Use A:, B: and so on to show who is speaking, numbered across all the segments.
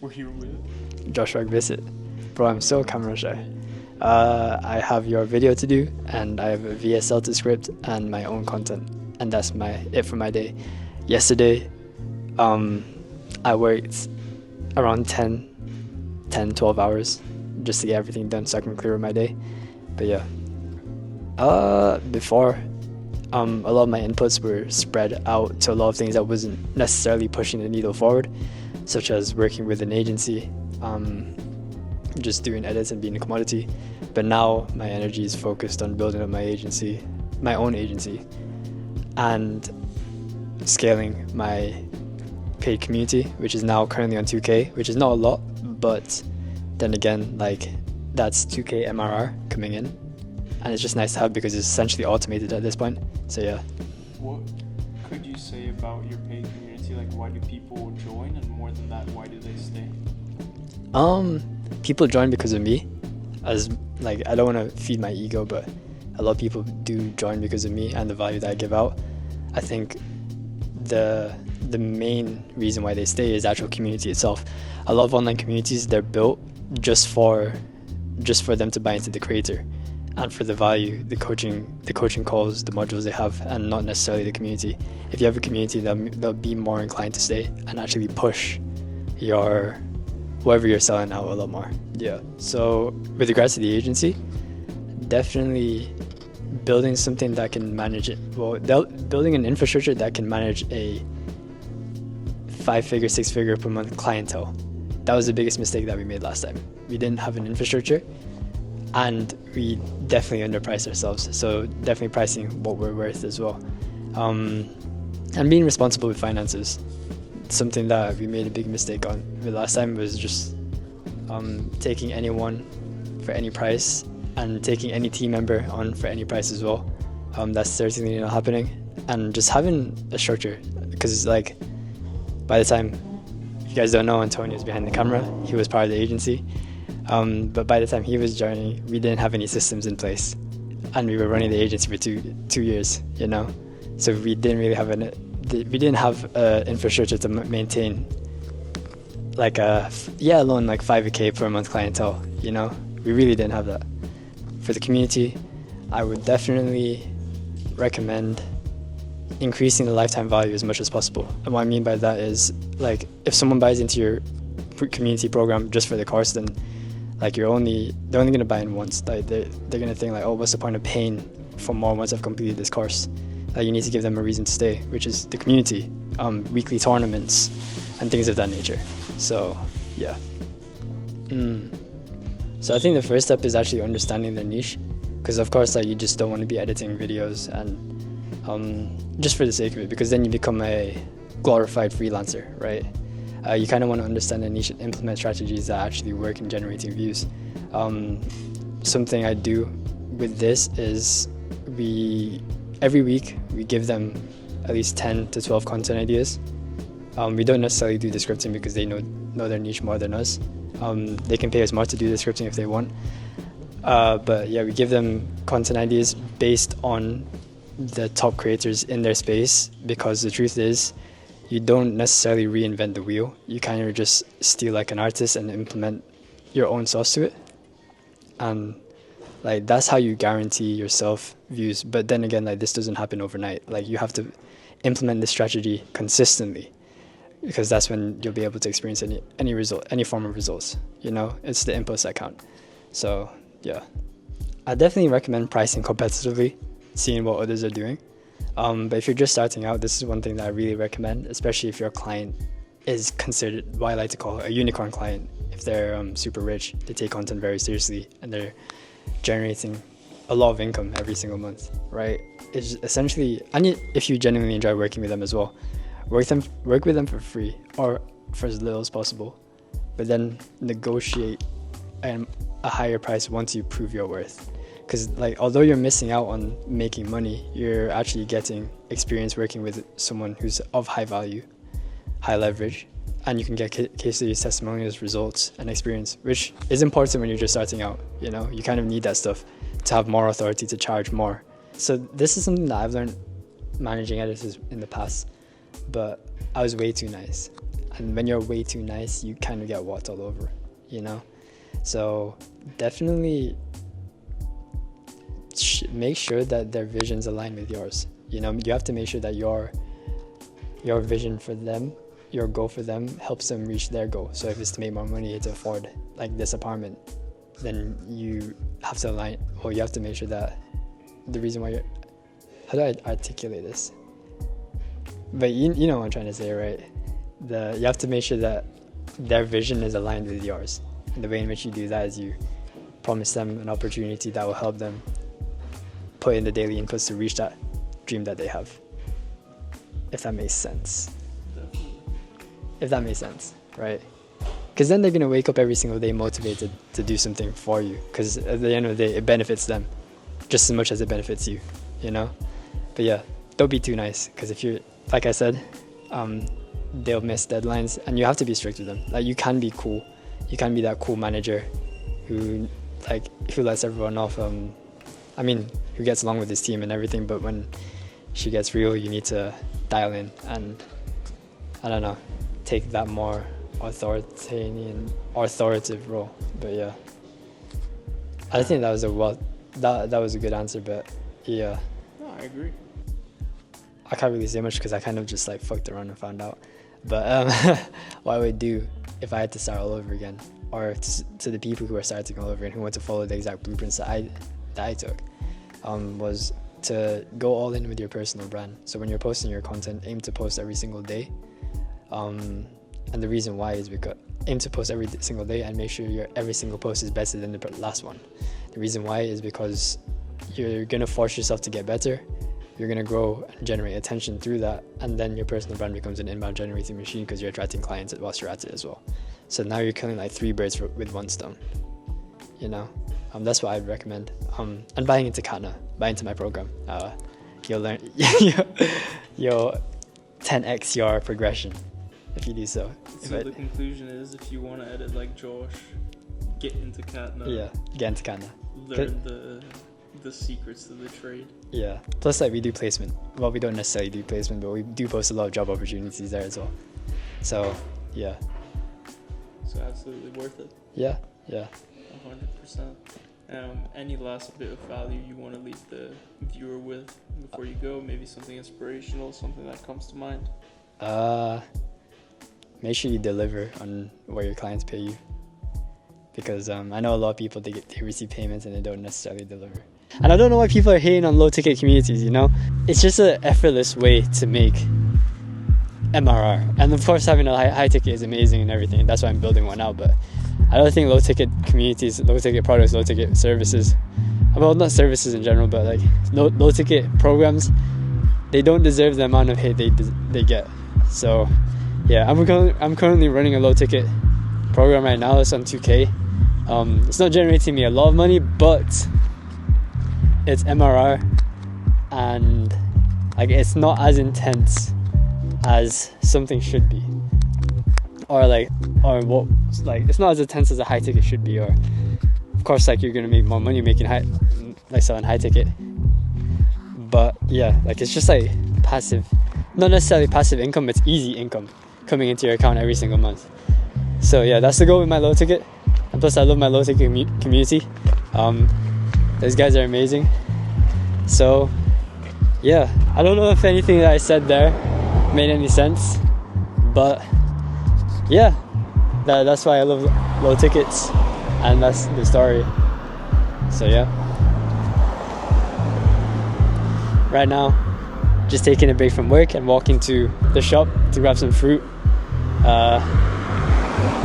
A: were you with?
B: Joshua Visit. Bro, I'm so camera shy. I have your video to do, and I have a VSL to script, and my own content, and that's it for my day. Yesterday, I worked around 12 hours just to get everything done so I can clear my day. But yeah, before, a lot of my inputs were spread out to a lot of things that wasn't necessarily pushing the needle forward, such as working with an agency, just doing edits and being a commodity. But now my energy is focused on building up my own agency, and scaling my paid community, which is now currently on 2K, which is not a lot, but then again, like, that's 2K MRR coming in, and it's just nice to have because it's essentially automated at this point. So yeah.
A: What could you say about your paid community? Like, why do people join, and more than that, why do they stay?
B: People join because of me. As like, I don't want to feed my ego, but a lot of people do join because of me and the value that I give out. I think the main reason why they stay is actual community itself. A lot of online communities, they're built just for them to buy into the creator and for the value, the coaching calls, the modules they have, and not necessarily the community. If you have a community, they'll be more inclined to stay and actually push whoever you're selling out a lot more. Yeah. So with regards to the agency, definitely building something that can manage it. Well, building an infrastructure that can manage a 5-figure, 6-figure per month clientele. That was the biggest mistake that we made last time. We didn't have an infrastructure, and we definitely underpriced ourselves. So definitely pricing what we're worth as well, and being responsible with finances. Something that we made a big mistake on the last time was just taking anyone for any price, and taking any team member on for any price as well. That's certainly not happening. And just having a structure, because like, by the time, if you guys don't know, Antonio's behind the camera. He was part of the agency, but by the time he was joining, we didn't have any systems in place, and we were running the agency for two years, you know. So we didn't really have an infrastructure to maintain like alone like 5K per month clientele, you know. We really didn't have that. For the community, I would definitely recommend increasing the lifetime value as much as possible. And what I mean by that is, like, if someone buys into your community program just for the course, then like they're only going to buy in once. Like they're going to think like, oh, what's the point of paying for more once I've completed this course? Like, you need to give them a reason to stay, which is the community, weekly tournaments, and things of that nature. So yeah. So I think the first step is actually understanding their niche, because of course, like, you just don't want to be editing videos and just for the sake of it, because then you become a glorified freelancer, right? You kind of want to understand the niche and implement strategies that actually work in generating views. Something I do with this is every week we give them at least 10 to 12 content ideas. We don't necessarily do the scripting because they know their niche more than us. They can pay us more to do the scripting if they want. But yeah, we give them content ideas based on the top creators in their space, because the truth is, you don't necessarily reinvent the wheel. You kind of just steal like an artist and implement your own sauce to it. And like, that's how you guarantee yourself views. But then again, like, this doesn't happen overnight. Like, you have to implement this strategy consistently, because that's when you'll be able to experience any result, any form of results. You know, it's the inputs that count. So yeah, I definitely recommend pricing competitively, seeing what others are doing. But if you're just starting out, this is one thing that I really recommend, especially if your client is considered what I like to call a unicorn client. If they're super rich, they take content very seriously, and they're generating a lot of income every single month, right? It's essentially, and if you genuinely enjoy working with them as well, work with them for free or for as little as possible, but then negotiate a higher price once you prove your worth. Because like, although you're missing out on making money, you're actually getting experience working with someone who's of high value, high leverage, and you can get case studies, testimonials, results, and experience, which is important when you're just starting out. You know, you kind of need that stuff to have more authority to charge more. So this is something that I've learned managing editors in the past, but I was way too nice. and when you're way too nice, you kind of get walked all over, you know. So definitely make sure that their visions align with yours. You know, you have to make sure that your vision for them, your goal for them, helps them reach their goal. So if it's to make more money to afford like this apartment, then you have to align, or you have to make sure that the reason why how do I articulate this? But you know what I'm trying to say, right? You have to make sure that their vision is aligned with yours. And the way in which you do that is you promise them an opportunity that will help them put in the daily inputs to reach that dream that they have. If that makes sense.
A: Definitely.
B: If that makes sense, right? Because then they're going to wake up every single day motivated to do something for you. Because at the end of the day, it benefits them just as much as it benefits you, you know? But yeah, don't be too nice. Because if you're, like I said, they'll miss deadlines, and you have to be strict with them. Like, you can be cool. You can be that cool manager who lets everyone off. I mean, who gets along with his team and everything. But when she gets real, you need to dial in and, I don't know, take that more authoritative role. But yeah, I think that was that was a good answer. But yeah,
A: No, I agree.
B: I can't really say much because I kind of just like fucked around and found out. But what I would do if I had to start all over again, or to the people who are starting all over and who want to follow the exact blueprints that I took, was to go all in with your personal brand. So when you're posting your content, aim to post every single day. And the reason why is because aim to post every single day and make sure your every single post is better than the last one. The reason why is because you're gonna force yourself to get better. You're gonna grow and generate attention through that, and then your personal brand becomes an inbound generating machine because you're attracting clients whilst you're at it as well. So now you're killing like 3 birds with one stone. You know, that's what I'd recommend. And buying into Katna, buy into my program. You'll learn, you'll 10x your progression if you do so.
A: So the conclusion is, if you want to edit like Josh, get into Katna.
B: Yeah, get into Katna.
A: Learn the secrets to the trade.
B: Yeah. Plus, like, we do placement. Well, we don't necessarily do placement, but we do post a lot of job opportunities there as well. So, yeah.
A: So absolutely worth it.
B: Yeah.
A: 100%. Any last bit of value you want to leave the viewer with before you go? Maybe something inspirational, something that comes to mind.
B: Make sure you deliver on what your clients pay you, because I know a lot of people, they receive payments and they don't necessarily deliver. And I don't know why people are hating on low ticket communities, you know? It's just an effortless way to make MRR. And of course, having a high ticket is amazing and everything. That's why I'm building one out. But I don't think low ticket communities, low ticket products, low ticket services, well, not services in general, but like low ticket programs, they don't deserve the amount of hate they get. So yeah, I'm currently running a low ticket program right now. It's on 2K. It's not generating me a lot of money, but it's MRR, and like, it's not as intense as something should be, it's not as intense as a high ticket should be. Or of course, like, you're gonna make more money selling high ticket, but yeah, like, it's just like passive, not necessarily passive income, it's easy income coming into your account every single month. So yeah, that's the goal with my low ticket. And plus, I love my low ticket community. Those guys are amazing. So yeah, I don't know if anything that I said there made any sense, but yeah, that's why I love low tickets, and that's the story. So yeah, right now, just taking a break from work and walking to the shop to grab some fruit. The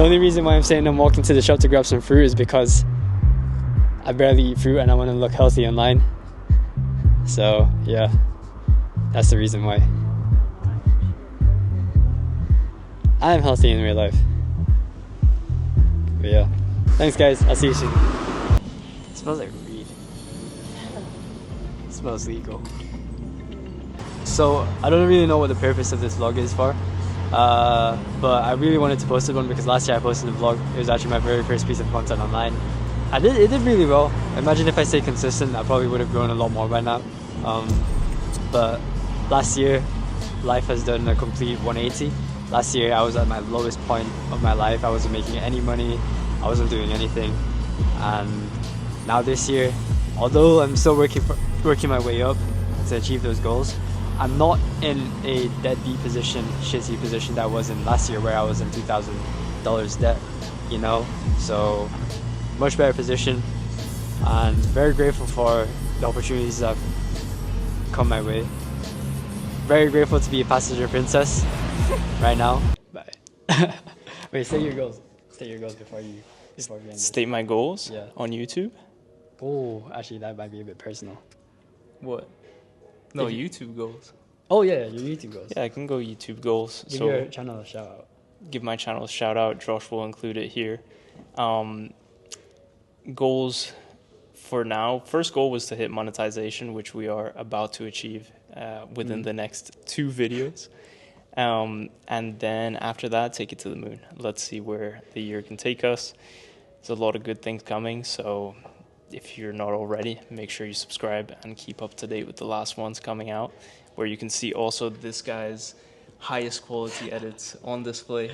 B: only reason why I'm saying I'm walking to the shop to grab some fruit is because I barely eat fruit and I want to look healthy online. So yeah, that's the reason why. I'm healthy in real life. But yeah, thanks guys, I'll see you soon. It smells like weed. It smells legal. So I don't really know what the purpose of this vlog is for. But I really wanted to post one because last year I posted a vlog. It was actually my very first piece of content online. It did really well. Imagine if I stayed consistent, I probably would have grown a lot more by now. But last year, life has done a complete 180 Last year, I was at my lowest point of my life. I wasn't making any money. I wasn't doing anything. And now this year, although I'm still working my way up to achieve those goals, I'm not in a deadbeat position, shitty position that I was in last year, where I was in $2,000 debt, you know. So much better position, and very grateful for the opportunities that have come my way. Very grateful to be a passenger princess right now. Bye. Wait, say your goals. Say your goals before we end this.
A: State my goals
B: Yeah.
A: on YouTube.
B: Oh, actually, that might be a bit personal.
A: What? No,
B: If you-
A: YouTube goals.
B: Oh yeah, your YouTube goals.
A: Yeah, I can go YouTube goals.
B: Give
A: So
B: your channel a shout out.
A: give my channel a shout out. Josh will include it here. Goals for now. First goal was to hit monetization, which we are about to achieve within the next 2 videos. And then after that, take it to the moon. Let's see where the year can take us. There's a lot of good things coming, so if you're not already, make sure you subscribe and keep up to date with the last ones coming out, where you can see also this guy's highest quality edits on display.